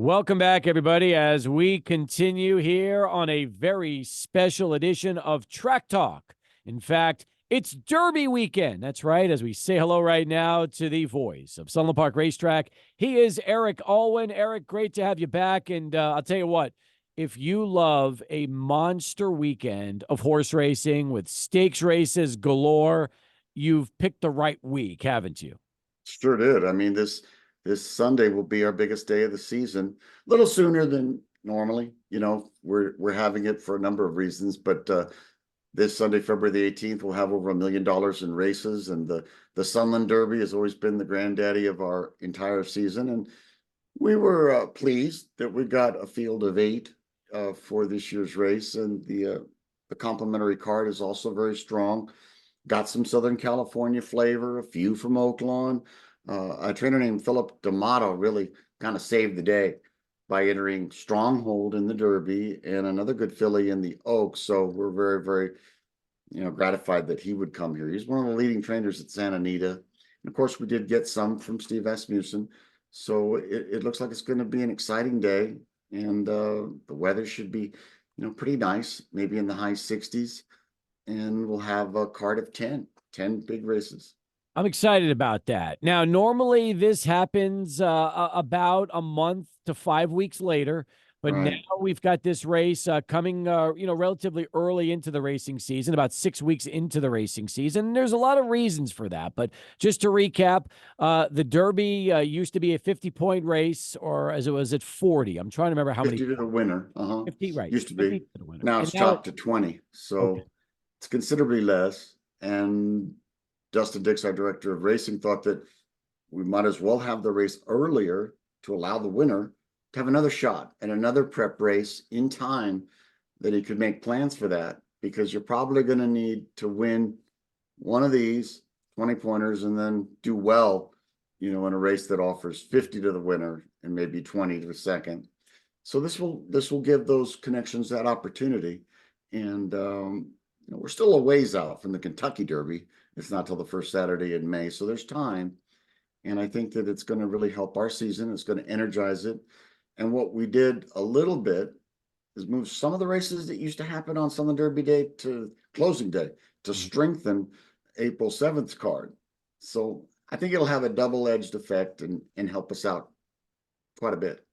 Welcome back, everybody, as we continue here on a very special edition of Track Talk. In fact, it's Derby weekend. That's right, as we say hello right now to the voice of Sunland Park Racetrack. He is Eric Alwan. Eric, great to have you back. And I'll tell you what, if you love a monster weekend of horse racing with stakes races galore, you've picked the right week, haven't you? Sure did. I mean, this Sunday will be our biggest day of the season. A little sooner than normally. We're having it for a number of reasons, but this Sunday, February the 18th, we'll have over $1 million in races, and the Sunland Derby has always been the granddaddy of our entire season. And we were pleased that we got a field of 8 for this year's race, and the complimentary card is also very strong. Got some Southern California flavor, a few from Oaklawn. A trainer named Philip D'Amato really kind of saved the day by entering Stronghold in the Derby and another good filly in the Oaks. So we're very, very, gratified that he would come here. He's one of the leading trainers at Santa Anita. And of course, we did get some from Steve Asmussen. So it looks like it's going to be an exciting day. And the weather should be, pretty nice, maybe in the high 60s. And we'll have a card of 10 big races. I'm excited about that. Now, normally this happens about a month to 5 weeks later, but now Right. we've got this race coming, relatively early into the racing season, about 6 weeks into the racing season. And there's a lot of reasons for that. But just to recap, the Derby used to be a 50-point race, or as it was at 40. I'm trying to remember how 50 many. to the winner. 50, right? Used to 50 be. to the winner. Now And it's now, chopped to 20. okay. So it's considerably less. And Dustin Dix, our director of racing, thought that we might as well have the race earlier to allow the winner to have another shot and another prep race in time that he could make plans for that, because you're probably going to need to win one of these 20 pointers and then do well, in a race that offers 50 to the winner and maybe 20 to the second. So this will give those connections that opportunity. And we're still a ways out from the Kentucky Derby. It's not till the first Saturday in May, so there's time. And I think that it's going to really help our season. It's going to energize it. And what we did a little bit is move some of the races that used to happen on Sunland Derby Day to closing day to strengthen April 7th card. So I think it'll have a double-edged effect and help us out quite a bit.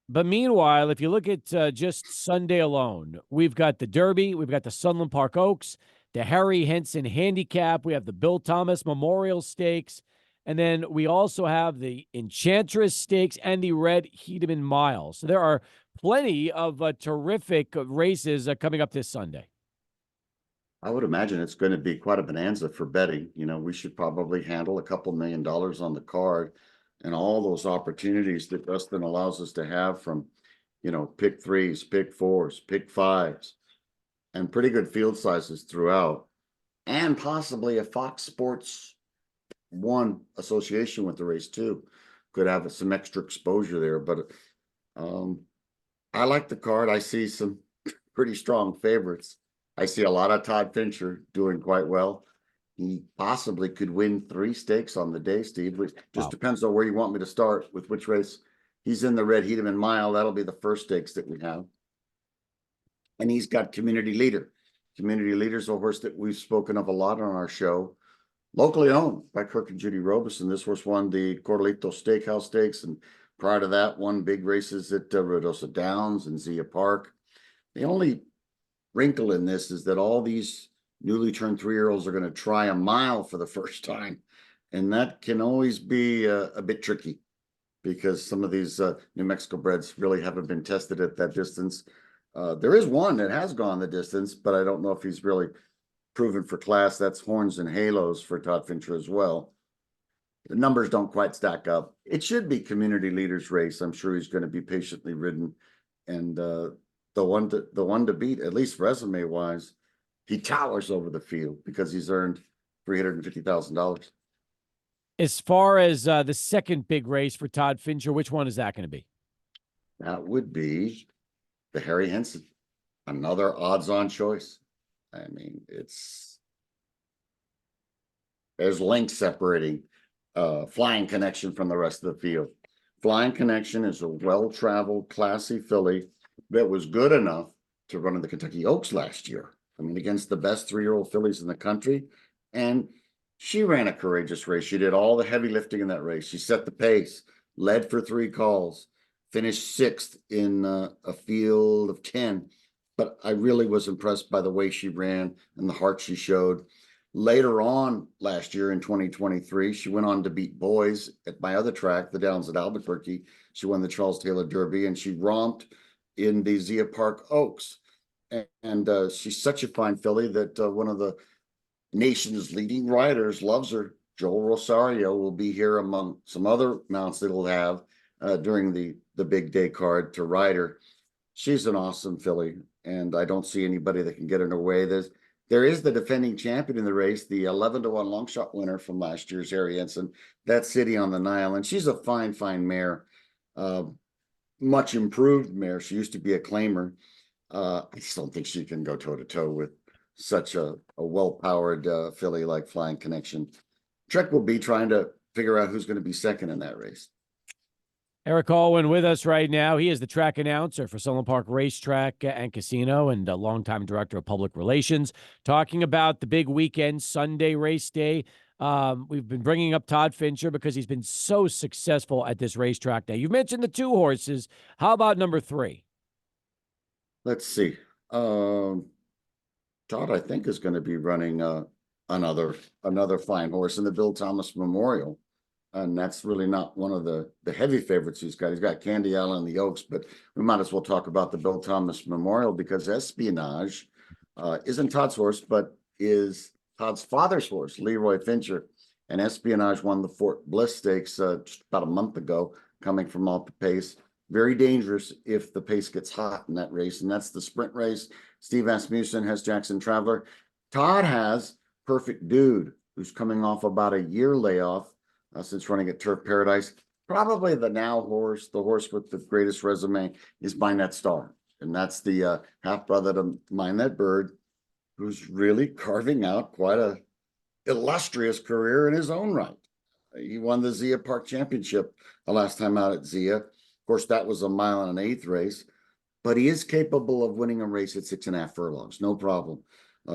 But meanwhile, if you look at just Sunday alone, we've got the Derby, we've got the Sunland Park Oaks, the Harry Henson Handicap, we have the Bill Thomas Memorial Stakes, and then we also have the Enchantress Stakes and the Red Hedeman Mile. So there are plenty of terrific races coming up this Sunday. I would imagine it's going to be quite a bonanza for betting. We should probably handle a couple $1 million on the card, and all those opportunities that Dustin allows us to have from, pick 3s, pick 4s, pick 5s, and pretty good field sizes throughout, and possibly a Fox Sports 1 association with the race too. Could have some extra exposure there, but I like the card. I see some pretty strong favorites. I see a lot of Todd Fincher doing quite well. He possibly could win 3 stakes on the day, Steve. It just depends on where you want me to start with which race. He's in the Red Hedeman Mile. That'll be the first stakes that we have. And he's got Community Leader. Community Leader's a horse that we've spoken of a lot on our show. Locally owned by Kirk and Judy Robeson. This horse won the Cordelito Steakhouse Stakes, and prior to that, won big races at Ruidoso Downs and Zia Park. The only wrinkle in this is that all these newly turned 3-year-olds are going to try a mile for the first time, and that can always be a bit tricky, because some of these New Mexico breds really haven't been tested at that distance. There is one that has gone the distance, but I don't know if he's really proven for class. That's Horns and Halos for Todd Fincher as well. The numbers don't quite stack up. It should be Community Leader's race. I'm sure he's going to be patiently ridden, and the one to beat, at least resume wise, he towers over the field because he's earned $350,000. As far as the second big race for Todd Fincher, which one is that going to be? That would be the Harry Henson, another odds-on choice. I mean, there's length separating Flying Connection from the rest of the field. Flying Connection is a well-traveled, classy filly that was good enough to run in the Kentucky Oaks last year. I mean, against the best 3-year-old fillies in the country. And she ran a courageous race. She did all the heavy lifting in that race. She set the pace, led for 3 calls, finished 6th in a field of 10. But I really was impressed by the way she ran and the heart she showed. Later on last year in 2023, she went on to beat boys at my other track, the Downs at Albuquerque. She won the Charles Taylor Derby, and she romped in the Zia Park Oaks. And she's such a fine filly that one of the nation's leading riders loves her. Joel Rosario will be here among some other mounts that he'll have during the big day card to ride her. She's an awesome filly, and I don't see anybody that can get in her way. There is the defending champion in the race, the 11-1 long shot winner from last year's Harry Ensign, that City on the Nile, and she's a fine, fine mare, much improved mare. She used to be a claimer. I just don't think she can go toe-to-toe with such a well-powered filly like Flying Connection. Trek will be trying to figure out who's going to be second in that race. Eric Alwan with us right now. He is the track announcer for Sunland Park Racetrack and Casino and a longtime director of public relations, talking about the big weekend, Sunday race day. We've been bringing up Todd Fincher because he's been so successful at this racetrack. Now, you mentioned the 2 horses. How about number 3? Let's see. Todd, I think, is going to be running another fine horse in the Bill Thomas Memorial. And that's really not one of the heavy favorites he's got. He's got Candy Island in the Oaks, but we might as well talk about the Bill Thomas Memorial because Espionage isn't Todd's horse, but is Todd's father's horse, Leroy Fincher. And Espionage won the Fort Bliss Stakes just about a month ago, coming from off the pace. Very dangerous if the pace gets hot in that race, and that's the sprint race. Steve Asmussen has Jackson Traveler. Todd has Perfect Dude, who's coming off about a year layoff since running at Turf Paradise. Probably the now horse, the horse with the greatest resume, is Mine That Star. And that's the half-brother to Mine That Bird, who's really carving out quite a illustrious career in his own right. He won the Zia Park Championship the last time out at Zia. Of course, that was a 1.125 mile race, but he is capable of winning a race at 6.5 furlongs, no problem.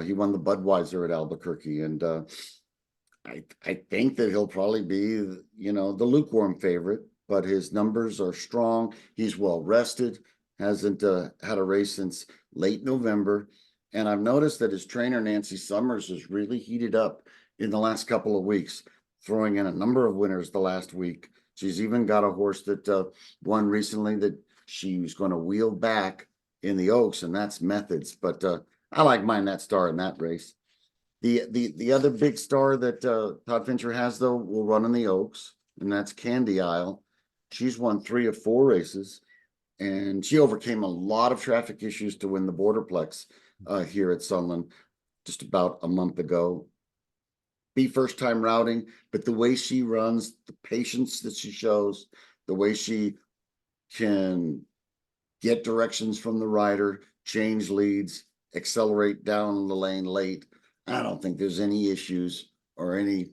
He won the Budweiser at Albuquerque, and I think that he'll probably be, the lukewarm favorite, but his numbers are strong. He's well rested, hasn't had a race since late November. And I've noticed that his trainer, Nancy Summers, has really heated up in the last couple of weeks, throwing in a number of winners the last week. She's even got a horse that won recently that she's going to wheel back in the Oaks, and that's Methods. But I like Mine That Star in that race. The other big star that Todd Fincher has, though, will run in the Oaks, and that's Candy Isle. She's won 3 of 4 races, and she overcame a lot of traffic issues to win the Borderplex here at Sunland just about a month ago. Be first time routing, but the way she runs, the patience that she shows, the way she can get directions from the rider, change leads, accelerate down the lane late. I don't think there's any issues or any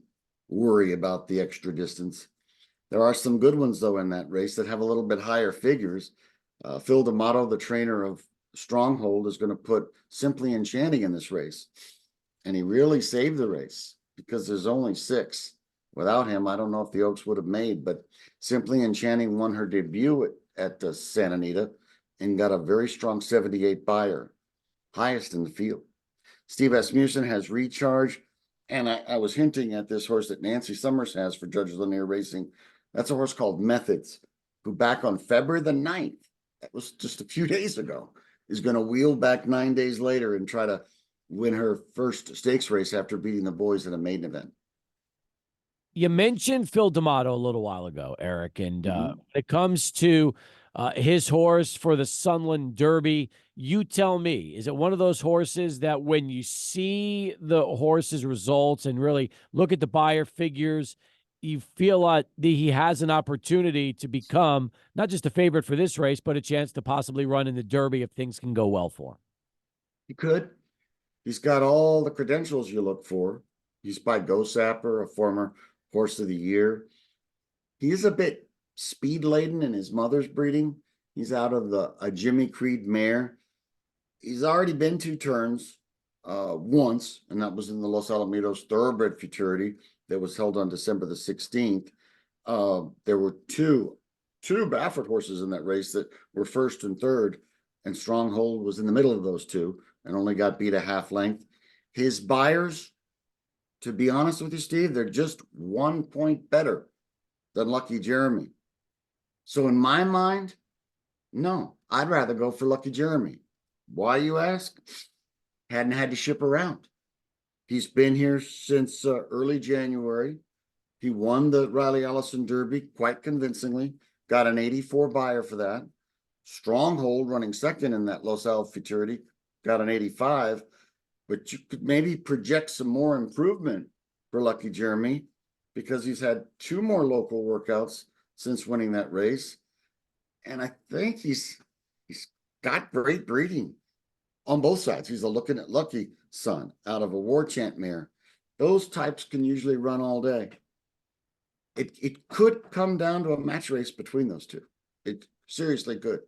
worry about the extra distance. There are some good ones, though, in that race that have a little bit higher figures. Phil D'Amato, the trainer of Stronghold, is going to put Simply Enchanting in this race. And he really saved the race because there's only 6. Without him, I don't know if the Oaks would have made, but Simply Enchanting won her debut at Santa Anita and got a very strong 78 buyer, highest in the field. Steve Asmussen has Recharge, and I was hinting at this horse that Nancy Summers has for Judge Lanier Racing. That's a horse called Methods, who back on February the 9th, that was just a few days ago, is going to wheel back 9 days later and try to win her first stakes race after beating the boys in a maiden event. You mentioned Phil D'Amato a little while ago, Eric, and when it comes to his horse for the Sunland Derby, you tell me, is it one of those horses that when you see the horse's results and really look at the buyer figures, you feel like he has an opportunity to become not just a favorite for this race, but a chance to possibly run in the Derby if things can go well for him? He could. He's got all the credentials you look for. He's by Go Sapper, a former Horse of the Year. He is a bit speed laden in his mother's breeding. He's out of a Jimmy Creed mare. He's already been 2 turns once, and that was in the Los Alamitos Thoroughbred Futurity that was held on December the 16th. There were two Baffert horses in that race that were first and third, and Stronghold was in the middle of those two and only got beat a half length. His buyers, to be honest with you, Steve, they're just 1 point better than Lucky Jeremy. So in my mind, no, I'd rather go for Lucky Jeremy. Why, you ask? Hadn't had to ship around. He's been here since early January. He won the Riley Allison Derby quite convincingly, got an 84 buyer for that. Stronghold running second in that Los Al Futurity, got an 85, but you could maybe project some more improvement for Lucky Jeremy because he's had 2 more local workouts since winning that race. And I think he's got great breeding on both sides. He's a looking at Lucky son out of a War Chant mare. Those types can usually run all day. It could come down to a match race between those two. It seriously could.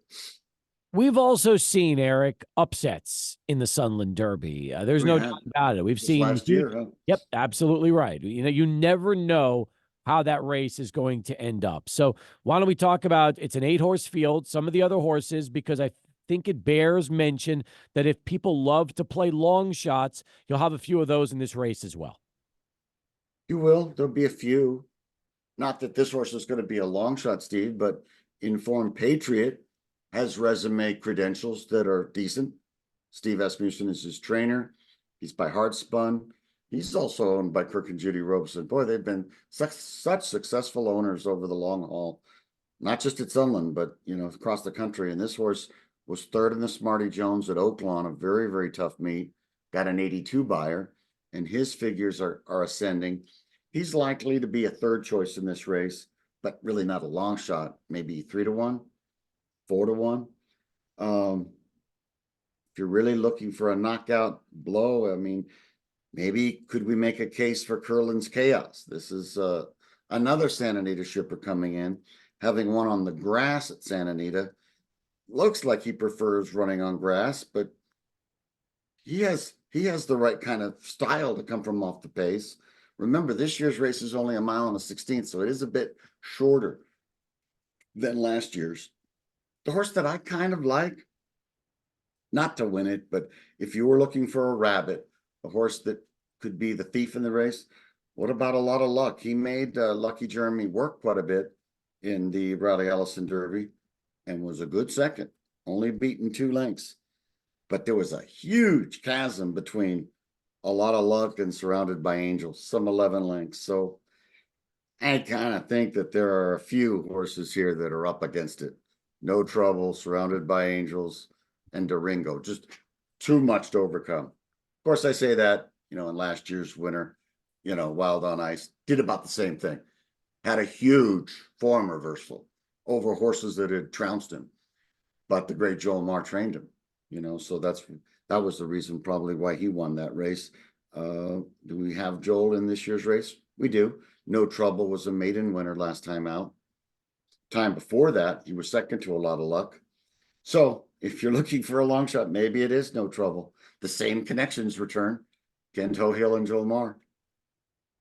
We've also seen, Eric, upsets in the Sunland Derby. There's no doubt about it. We've seen last year, huh? Yep, absolutely right. You never know how that race is going to end up. So why don't we talk about, it's an 8-horse field, some of the other horses, because I think it bears mention that if people love to play long shots, you'll have a few of those in this race as well. You will. There'll be a few. Not that this horse is going to be a long shot, Steve, but Informed Patriot has resume credentials that are decent. Steve Asmussen is his trainer. He's by Hardspun. He's also owned by Kirk and Judy Robeson. Boy, they've been such successful owners over the long haul, not just at Sunland, but across the country. And this horse was third in the Smarty Jones at Oaklawn, a very, very tough meet. Got an 82 buyer, and his figures are ascending. He's likely to be a third choice in this race, but really not a long shot. Maybe 3-1, 4-1. If you're really looking for a knockout blow, I mean, maybe could we make a case for Curlin's Chaos? This is another Santa Anita shipper coming in, having won on the grass at Santa Anita. Looks like he prefers running on grass, but he has the right kind of style to come from off the pace. Remember, this year's race is only 1 mile and a 16th, so it is a bit shorter than last year's. The horse that I kind of like, not to win it, but if you were looking for a rabbit, a horse that could be the thief in the race, what about A Lot of Luck? He made Lucky Jeremy work quite a bit in the Riley Allison Derby and was a good second, only beaten 2 lengths. But there was a huge chasm between A Lot of Luck and Surrounded by Angels, some 11 lengths. So I kind of think that there are a few horses here that are up against it. No Trouble, Surrounded by Angels, and Durango. Just too much to overcome. Of course, I say that, in last year's winner, Wild on Ice, did about the same thing. Had a huge form reversal over horses that had trounced him. But the great Joel Marr trained him, so that was the reason probably why he won that race. Do we have Joel in this year's race? We do. No Trouble was a maiden winner last time out. Time before that, he was second to A Lot of Luck. So if you're looking for a long shot, maybe it is No Trouble. The same connections return. Ken Tohill and Joel Marr.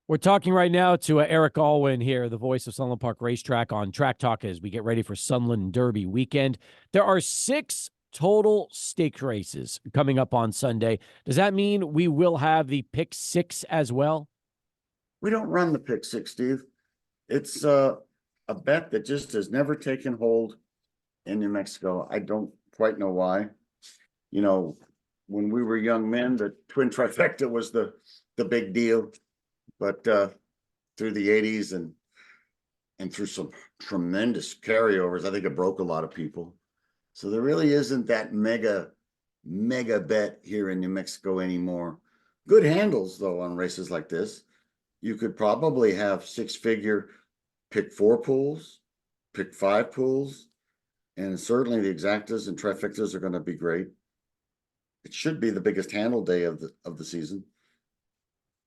We're talking right now to Eric Alwan here, the voice of Sunland Park Racetrack on Track Talk as we get ready for Sunland Derby weekend. There are 6 total stakes races coming up on Sunday. Does that mean we will have the pick 6 as well? We don't run the pick 6, Steve. It's a bet that just has never taken hold in New Mexico. I don't quite know why. When we were young men, the twin trifecta was the big deal. But through the 80s and through some tremendous carryovers, I think it broke a lot of people. So there really isn't that mega bet here in New Mexico anymore. Good handles, though, on races like this. You could probably have 6-figure pick 4 pools, pick 5 pools, and certainly the exactas and trifectas are going to be great. It should be the biggest handle day of the season.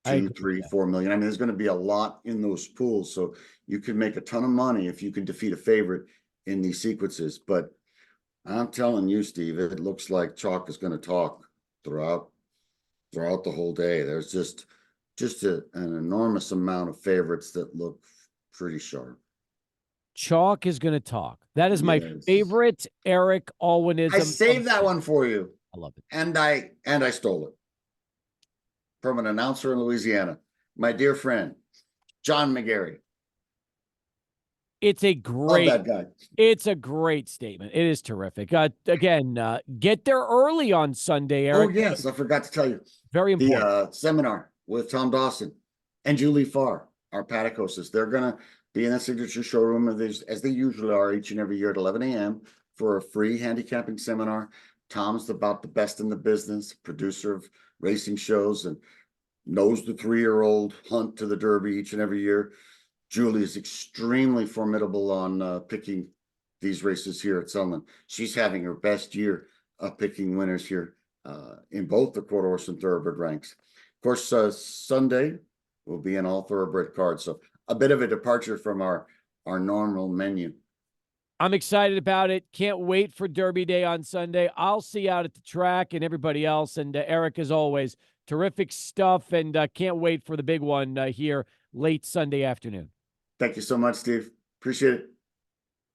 I 2, agree with 3, that. 4 million. I mean, there's going to be a lot in those pools, so you can make a ton of money if you can defeat a favorite in these sequences. But I'm telling you, Steve, it looks like chalk is going to talk throughout the whole day. There's just an enormous amount of favorites that look pretty sharp. Chalk is going to talk. That is my Yes. favorite Eric I Alwanism. saved that one for you, I love it. and I stole it from an announcer in Louisiana, my dear friend John McGarry. It's a Love great, that guy. it's a great statement. It is terrific. Again, get there early on Sunday, Oh Eric. yes, I forgot to tell you Very important. the seminar with Tom Dawson and Julie Farr, our paddock hostess. They're gonna be in the signature showroom as they usually are each and every year at 11 a.m. for a free handicapping seminar. Tom's about the best in the business, producer of racing shows, and knows the 3-year-old hunt to the Derby each and every year. Julie is extremely formidable on picking these races here at Sunland. She's having her best year of picking winners here in both the quarter horse and thoroughbred ranks. Of course, Sunday will be an all thoroughbred card, so a bit of a departure from our normal menu. I'm excited about it. Can't wait for Derby Day on Sunday. I'll see you out at the track and everybody else. And Eric, as always, terrific stuff. And can't wait for the big one here late Sunday afternoon. Thank you so much, Steve. Appreciate it.